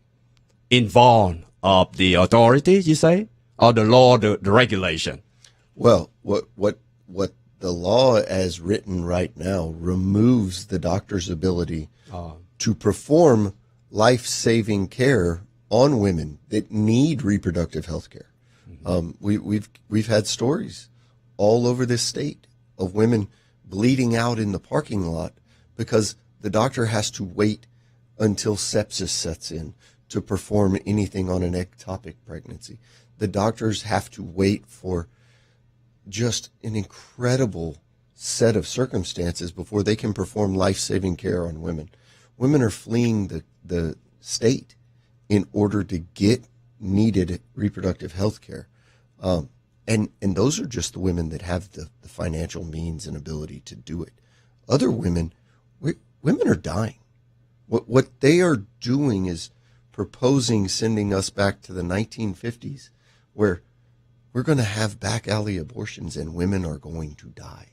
involved of the authority, you say, or the law, the regulation. Well, what the law as written right now removes the doctor's ability to perform life-saving care on women that need reproductive health care. We've had stories all over this state of women bleeding out in the parking lot because the doctor has to wait until sepsis sets in to perform anything on an ectopic pregnancy. The doctors have to wait for just an incredible set of circumstances before they can perform life-saving care on women. Women are fleeing the state in order to get needed reproductive health care. And those are just the women that have the financial means and ability to do it. Other women, women are dying. What they are doing is proposing sending us back to the 1950s where we're going to have back alley abortions and women are going to die.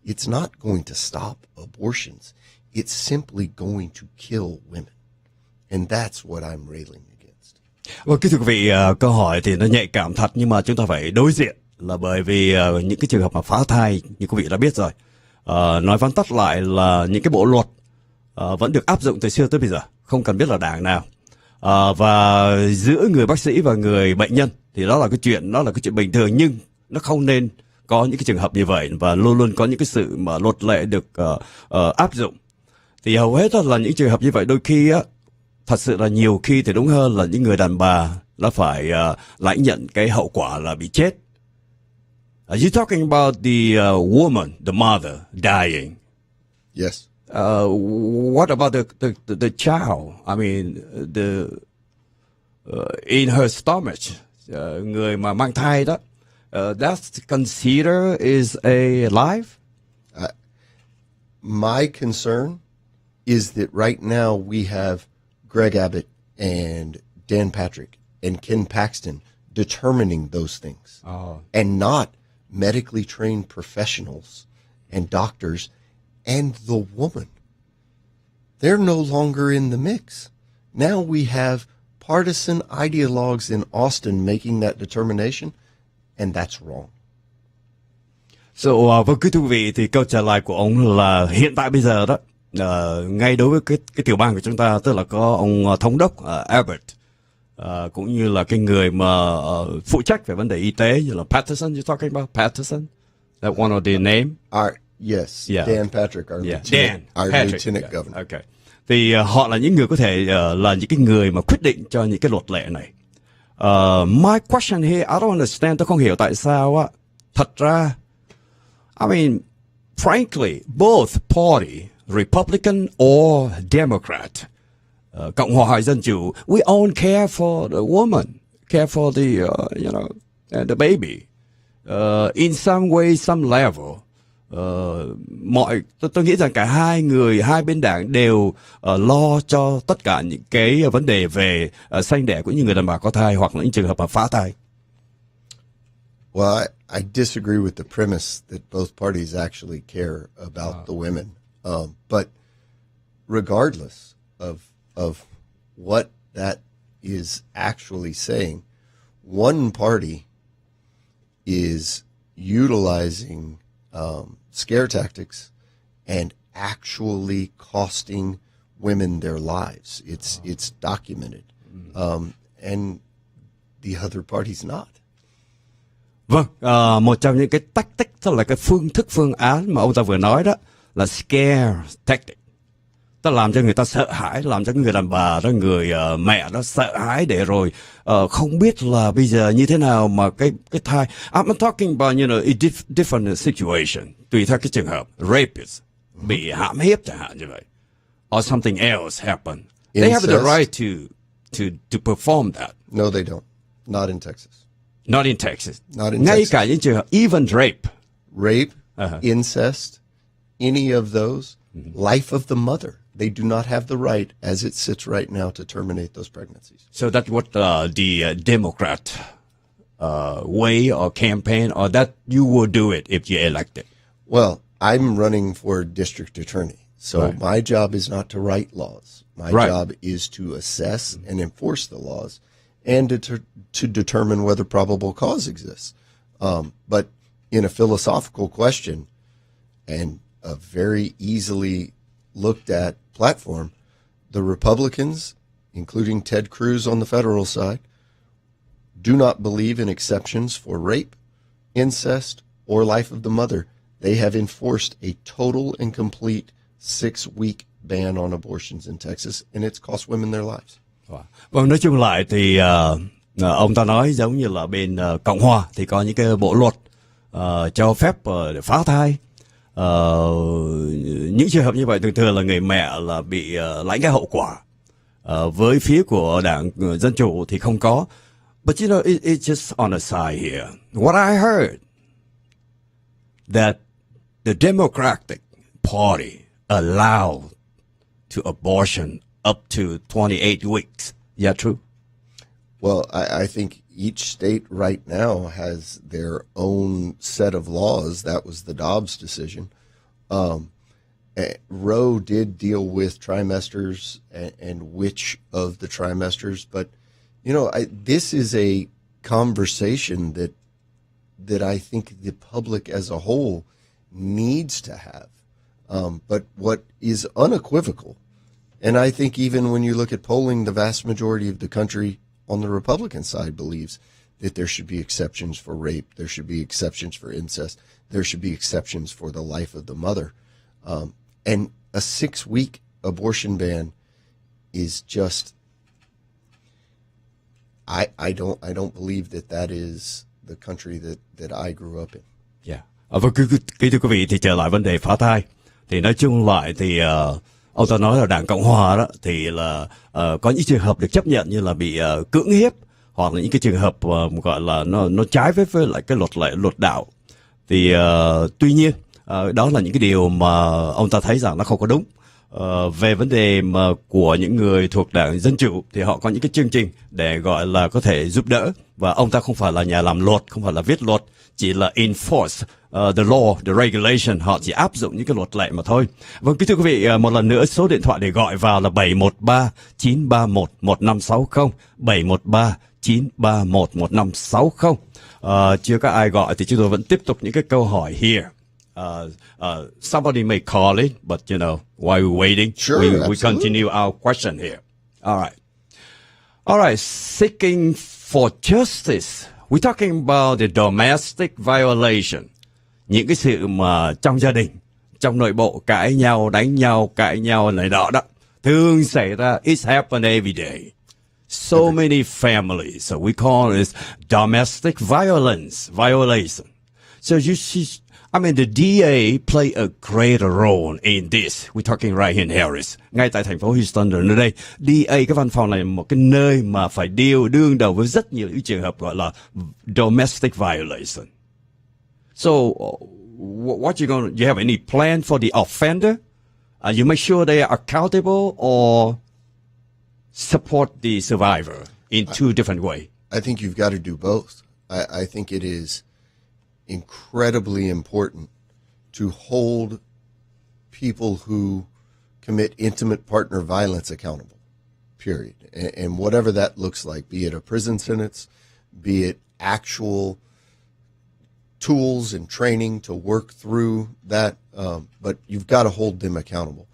It's not going to stop abortions. It's simply going to kill women. And that's what I'm railing against. Vâng, kính thưa quý vị, câu hỏi thì nó nhạy cảm thật, nhưng mà chúng ta phải đối diện là bởi vì những cái trường hợp mà phá thai như quý vị đã biết rồi. Nói vắn tắt lại là những cái bộ luật vẫn được áp dụng từ xưa tới bây giờ, không cần biết là đảng nào. Và giữa người bác sĩ và người bệnh nhân thì đó là cái chuyện bình thường, nhưng nó không nên có những cái trường hợp như vậy, và luôn luôn có những cái sự mà luật lệ được áp dụng. Thì hầu hết là những trường hợp như vậy, đôi khi á, thật sự là nhiều khi thì đúng hơn là những người đàn bà nó phải lãnh nhận cái hậu quả là bị chết. Are you talking about the woman, the mother dying? Yes. What about the child? I mean, in her stomach, người mà mang thai đó, that's considered is a life? My concern is that right now we have Greg Abbott and Dan Patrick and Ken Paxton determining those things, and not medically trained professionals and doctors and the woman. They're no longer in the mix. Now we have partisan ideologues in Austin making that determination, and that's wrong. So, vâng, quý vị, thì câu trả lời của ông là hiện tại bây giờ đó, ngay đối với cái tiểu bang của chúng ta, tức là có ông thống đốc Abbott, cũng như là cái người mà phụ trách về vấn đề y tế như là Patterson, you're talking about Patterson, that one of the name? Yes, Yeah. Dan Patrick, our lieutenant governor. Okay. Thì họ là những người có thể là những cái người mà quyết định cho những cái luật lệ này. My question here, I don't understand, tôi không hiểu tại sao á. Thật ra, I mean, frankly, both party, Republican or Democrat, Cộng hòa hay Dân chủ, we all care for the woman, care for the, the baby, in some way, some level. Tôi nghĩ rằng cả hai bên đảng đều lo cho tất cả những cái vấn đề về sanh đẻ của những người đàn bà có thai hoặc là những trường hợp mà phá thai. Well, I disagree with the premise that both parties actually care about the women. But regardless of what that is actually saying, one party is utilizing scare tactics and actually costing women their lives. It's documented, and the other party's not. Vâng, một trong những cái tactic, tức là cái phương án mà ông ta vừa nói đó là scare tactic. Ta làm cho người ta sợ hãi, làm cho người đàn bà đó, người mẹ đó sợ hãi để rồi không biết là bây giờ như thế nào mà cái thai. I'm talking about, a different situation, tùy theo cái trường hợp. Rapist, bị hãm hiếp chẳng hạn như vậy, or something else happen, they have the Incest. right to perform that. No, they don't. Not in Texas. Not in Texas. Not in Ngay Texas. cả những trường hợp even rape. Rape, Uh-huh. incest, any of those, life of the mother. They do not have the right, as it sits right now, to terminate those pregnancies. So that's what the Democrat way or campaign, or that you will do it if you're elected. Well, I'm running for district attorney. So Right. my job is not to write laws. My Right. job is to assess and enforce the laws and to determine whether probable cause exists. But in a philosophical question and a very easily looked at platform, the Republicans, including Ted Cruz on the federal side, do not believe in exceptions for rape, incest, or life of the mother. They have enforced a total and complete 6-week ban on abortions in Texas, and it's cost women their lives. Vâng, nói chung lại thì ông ta nói giống như là bên Cộng Hòa thì có những cái bộ luật cho phép để phá thai. Những trường hợp như vậy thường thường là người mẹ là bị lãnh cái hậu quả. Với phía của đảng Dân Chủ thì không có. But you know, it's just on a side here. What I heard that the Democratic Party allowed to abortion up to 28 weeks. Is that true? Well, I think each state right now has their own set of laws. That was the Dobbs decision. Roe did deal with trimesters and which of the trimesters, but you know, this is a conversation that I think the public as a whole needs to have. But what is unequivocal, and I think even when you look at polling, the vast majority of the country on the Republican side believes that there should be exceptions for rape, there should be exceptions for incest, there should be exceptions for the life of the mother. And a 6-week abortion ban is just, I don't believe that is the country that I grew up in. Yeah. Vâng, kính thưa quý vị, thì trở lại vấn đề phá thai. Thì nói chung lại thì ông ta nói là đảng Cộng Hòa đó thì là có những trường hợp được chấp nhận như là bị cưỡng hiếp, hoặc là những cái trường hợp gọi là nó trái với lại cái luật đạo. Thì tuy nhiên đó là những cái điều mà ông ta thấy rằng nó không có đúng. Về vấn đề mà của những người thuộc đảng Dân Chủ thì họ có những cái chương trình để gọi là có thể giúp đỡ, và ông ta không phải là nhà làm luật, không phải là viết luật, chỉ là enforce the law, the regulation, họ chỉ áp dụng những cái luật lệ mà thôi. Vâng, kính thưa quý vị, một lần nữa số điện thoại để gọi vào là 713-931-1560, 713-931-1560. Chưa có ai gọi thì chúng tôi vẫn tiếp tục những cái câu hỏi here. Somebody may call it, but you know, while we're waiting, Sure, we continue our question here. All right. Seeking for justice. We're talking about the domestic violation. Những cái sự mà trong gia đình, trong nội bộ cãi nhau, đánh nhau, cãi nhau này đó đó, thường xảy ra. It's happened every day. So many families. So we call it domestic violation. So you see, I mean, the DA play a greater role in this. We're talking right here in Harris. Ngay tại thành phố Houston rồi nơi đây. DA, cái văn phòng này là một cái nơi mà phải đương đầu với rất nhiều những trường hợp gọi là domestic violation. So, what you have any plan for the offender? You make sure they are accountable or support the survivor in two different ways? I think you've got to do both. I think it is incredibly important to hold people who commit intimate partner violence accountable, period. And whatever that looks like, be it a prison sentence, be it actual tools and training to work through that, but you've got to hold them accountable.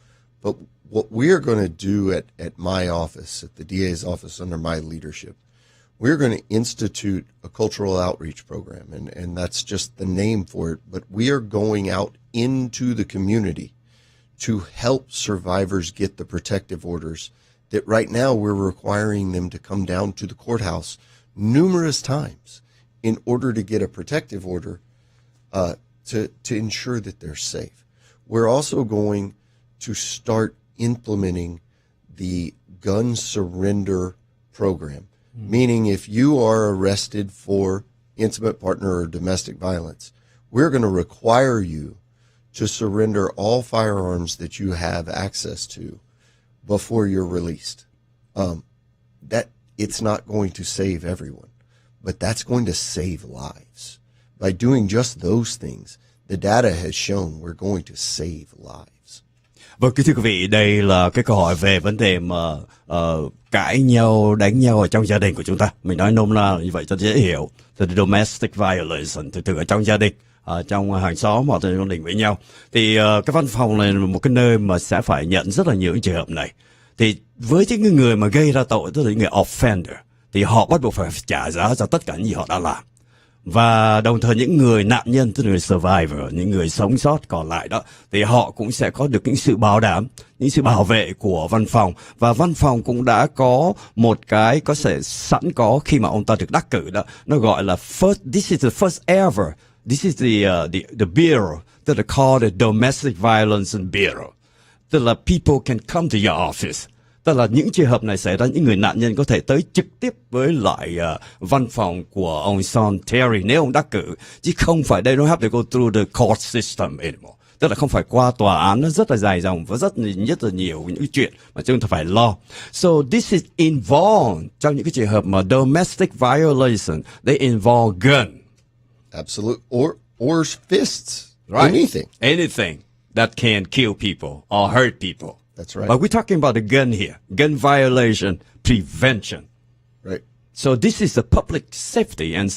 But what we're going to do at my office, at the DA's office under my leadership, we're going to institute a cultural outreach program, and that's just the name for it. But we are going out into the community to help survivors get the protective orders that right now we're requiring them to come down to the courthouse numerous times in order to get a protective order to ensure that they're safe. we're also going to start implementing the gun surrender program, meaning if you are arrested for intimate partner or domestic violence, we're going to require you to surrender all firearms that you have access to before you're released. That it's not going to save everyone, but that's going to save lives. By doing just those things, the data has shown we're going to save lives. Vâng, kính thưa quý vị, đây là cái câu hỏi về vấn đề mà cãi nhau, đánh nhau ở trong gia đình của chúng ta. Mình nói nôm na như vậy cho dễ hiểu. The domestic violence, từ ở trong gia đình, trong hàng xóm hoặc trong gia đình với nhau. Thì cái văn phòng này là một cái nơi mà sẽ phải nhận rất là nhiều những trường hợp này. Thì với những người mà gây ra tội, tức là những người offender, thì họ bắt buộc phải trả giá cho tất cả những gì họ đã làm. Và đồng thời những người nạn nhân, tức là người survivor, những người sống sót còn lại đó, thì họ cũng sẽ có được những sự bảo đảm, những sự bảo vệ của văn phòng. Và văn phòng cũng đã có một cái có thể sẵn có khi mà ông ta được đắc cử đó. Nó gọi là this is the first ever, this is the bureau, tức là called the Domestic Violence Bureau. Tức là people can come to your office. Tức là những trường hợp này xảy ra, những người nạn nhân có thể tới trực tiếp với lại văn phòng của ông Sean Teare nếu ông đắc cử, chứ không phải they don't have to go through the court system anymore. Tức là không phải qua tòa án, nó rất là dài dòng và rất là nhiều những cái chuyện mà chúng ta phải lo. So this is involved trong những cái trường hợp mà domestic violation, they involve gun. Absolute, or fists, Right? Anything that can kill people or hurt people. That's right. But we're talking about the gun here, gun violation prevention. Right. So this is the public safety and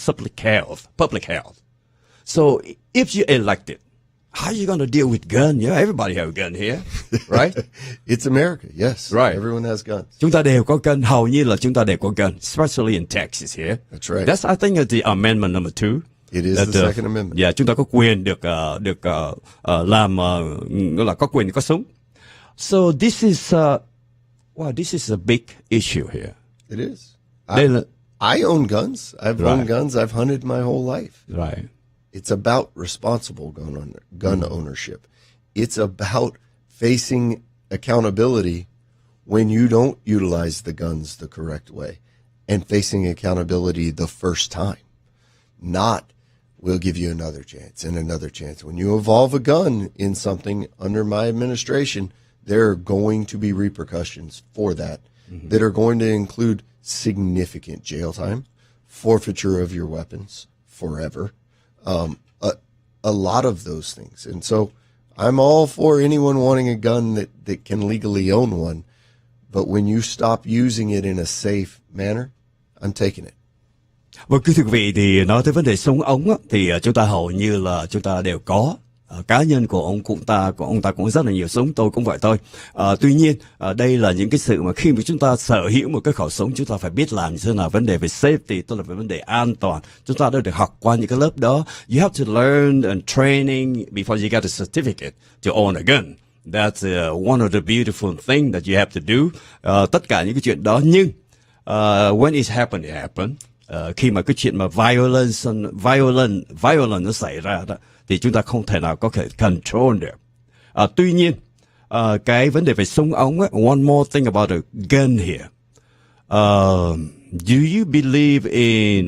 public health. So if you're elected, how are you going to deal with gun? Yeah, everybody have a gun here, right? It's America, yes. Right. Everyone has guns. Chúng ta đều có gun, hầu như là chúng ta đều có gun, especially in Texas here. That's right. That's, I think, the amendment number 2. It is the Second Amendment. Yeah, chúng ta có quyền được làm, gọi là có quyền có súng. So this is this is a big issue here. It is. I own guns. I've owned guns. I've hunted my whole life. Right. It's about responsible gun ownership. It's about facing accountability when you don't utilize the guns the correct way, and facing accountability the first time. Not, we'll give you another chance and another chance. When you evolve a gun in something under my administration, there are going to be repercussions for that that are going to include significant jail time, forfeiture of your weapons forever, a lot of those things. And so I'm all for anyone wanting a gun that can legally own one, but when you stop using it in a safe manner, I'm taking it. Vâng, thưa quý vị, thì nói tới vấn đề súng ống á, thì chúng ta hầu như là chúng ta đều có. Cá nhân của ông ta cũng rất là nhiều súng, tôi cũng vậy thôi. Tuy nhiên, đây là những cái sự mà khi mà chúng ta sở hữu một cái khẩu súng, chúng ta phải biết làm như thế nào, vấn đề về safety, tức là về vấn đề an toàn. Chúng ta đã được học qua những cái lớp đó. You have to learn and training before you get a certificate to own a gun. That's one of the beautiful things that you have to do. Tất cả những cái chuyện đó, nhưng when it happened. Khi mà cái chuyện mà violence nó xảy ra đó, thì chúng ta không thể nào có thể control được. Tuy nhiên, cái vấn đề về súng ống ấy, one more thing about a gun here. Do you believe in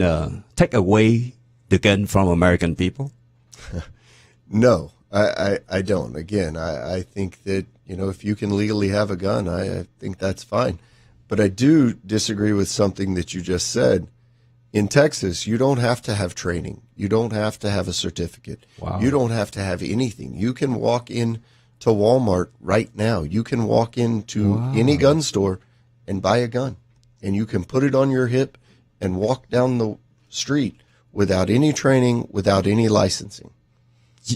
take away the gun from American people? No, I don't. Again, I think that, if you can legally have a gun, I think that's fine. But I do disagree with something that you just said. In Texas, you don't have to have training. You don't have to have a certificate. Wow. You don't have to have anything. You can walk in to Walmart right now. You can walk into any gun store and buy a gun. And you can put it on your hip and walk down the street without any training, without any licensing.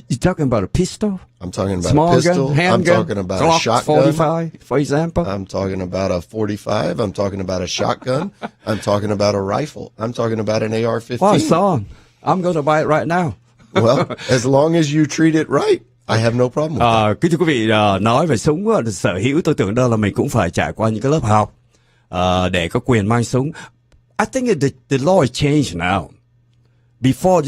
You talking about a pistol? I'm talking about Small a pistol. gun, handgun, I'm talking about Glock a shotgun. 45, for example. I'm talking about a 45. I'm talking about a shotgun. I'm talking about a rifle. I'm talking about an AR-15. Oh, son, I'm going to buy it right now. Well, as long as you treat it right, I have no problem with that. Kính thưa quý vị, nói về súng sở hữu, tôi tưởng đâu là mình cũng phải trải qua những cái lớp học để có quyền mang súng. I think the law has changed now. Before,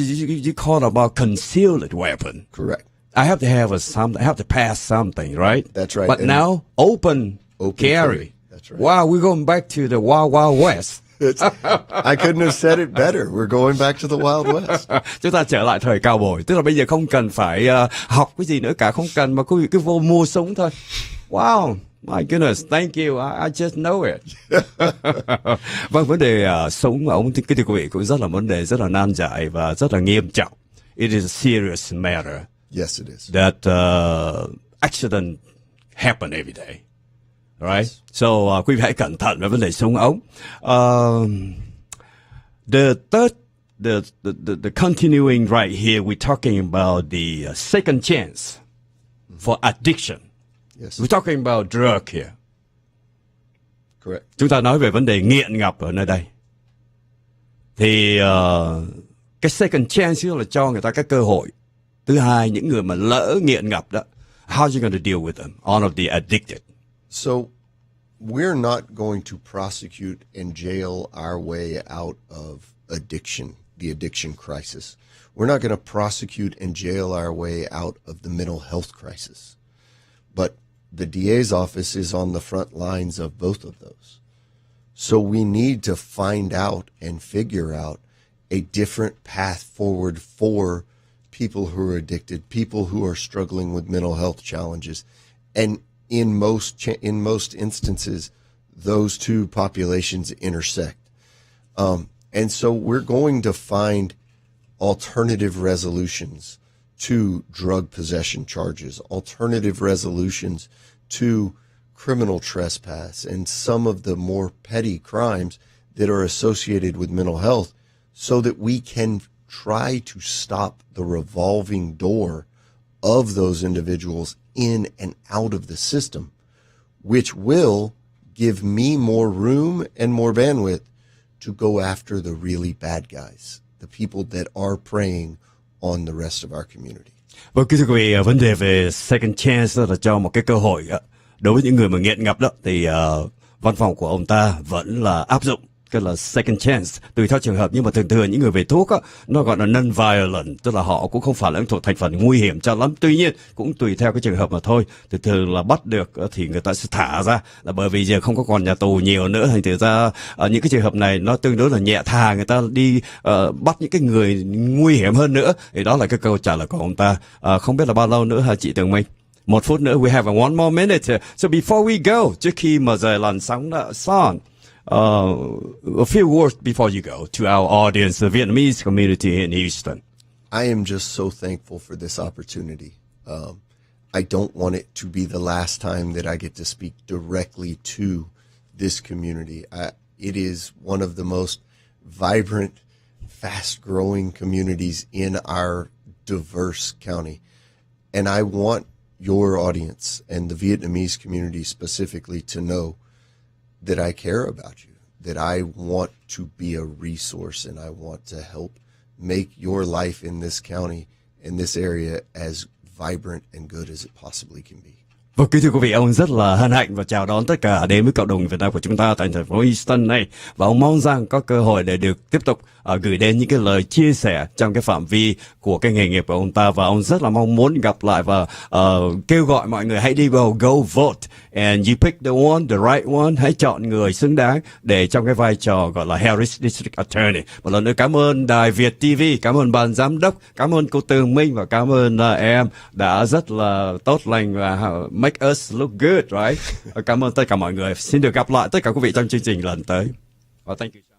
you called about concealed weapon. Correct. I have to have something. I have to pass something, right? That's right. But And now, open carry. That's right. Wow, we're going back to the Wild Wild West. I couldn't have said it better. We're going back to the Wild West. Chúng ta trở lại thời cao bồi, tức là bây giờ không cần phải học cái gì nữa cả, không cần mà quý vị cứ vô mua súng thôi. Wow, my goodness, thank you, I just know it. Vâng, vấn đề súng ông cái thưa quý vị cũng rất là vấn đề rất là nan giải và rất là nghiêm trọng. It is a serious matter. Yes, it is. That accident happen every day. Right? So quý vị hãy cẩn thận với vấn đề súng ống. The continuing right here, we're talking about the second chance for addiction. Yes. We're talking about drug here. Correct. Chúng ta nói về vấn đề nghiện ngập ở nơi đây. Thì cái second chance là cho người ta cái cơ hội. Thứ hai, những người mà lỡ nghiện ngập đó, how are you going to deal with them? All of the addicted. So we're not going to prosecute and jail our way out of addiction, the addiction crisis. We're not going to prosecute and jail our way out of the mental health crisis. But the DA's office is on the front lines of both of those. So we need to find out and figure out a different path forward for people who are addicted, people who are struggling with mental health challenges. And in most instances, those two populations intersect. And so we're going to find alternative resolutions to drug possession charges, alternative resolutions to criminal trespass, and some of the more petty crimes that are associated with mental health, so that we can try to stop the revolving door of those individuals in and out of the system, which will give me more room and more bandwidth to go after the really bad guys, the people that are preying on the rest of our community. Vâng, kính thưa quý vị, vấn đề về second chance là cho một cái cơ hội đối với những người mà nghiện ngập đó, thì văn phòng của ông ta vẫn là áp dụng cái là second chance tùy theo trường hợp, nhưng mà thường những người về thuốc á, nó gọi là non-violent, tức là họ cũng không phải là thuộc thành phần nguy hiểm cho lắm. Tuy nhiên cũng tùy theo cái trường hợp mà thôi. Thường là bắt được thì người ta sẽ thả ra, là bởi vì giờ không có còn nhà tù nhiều nữa. Thành thử ra ở những cái trường hợp này nó tương đối là nhẹ, thà người ta đi bắt những cái người nguy hiểm hơn nữa. Thì đó là cái câu trả lời của ông ta. Không biết là bao lâu nữa hả chị Tường Minh? 1 phút nữa, we have one more minute. So before we go, trước khi mà rời làn sóng Son, a few words before you go to our audience, the Vietnamese community in Houston. I am just so thankful for this opportunity. I don't want it to be the last time that I get to speak directly to this community. It is one of the most vibrant, fast-growing communities in our diverse county. And I want your audience and the Vietnamese community specifically to know that I care about you, that I want to be a resource, and I want to help make your life in this county, in this area, as vibrant and good as it possibly can be. Vâng, kính thưa quý vị, ông rất là hân hạnh và chào đón tất cả đến với cộng đồng Việt Nam của chúng ta tại thành phố Houston này, và ông mong rằng có cơ hội để được tiếp tục gửi đến những cái lời chia sẻ trong cái phạm vi của cái nghề nghiệp của ông ta, và ông rất là mong muốn gặp lại và kêu gọi mọi người hãy đi vào go vote and you pick the right one, hãy chọn người xứng đáng để trong cái vai trò gọi là Harris District Attorney. Một lần nữa cảm ơn đài VIETTV, cảm ơn ban giám đốc, cảm ơn cô Tường Minh và cảm ơn em đã rất là tốt lành và make us look good, right? Cảm ơn tất cả mọi người. Xin được gặp lại tất cả quý vị trong chương trình lần tới. Thank you.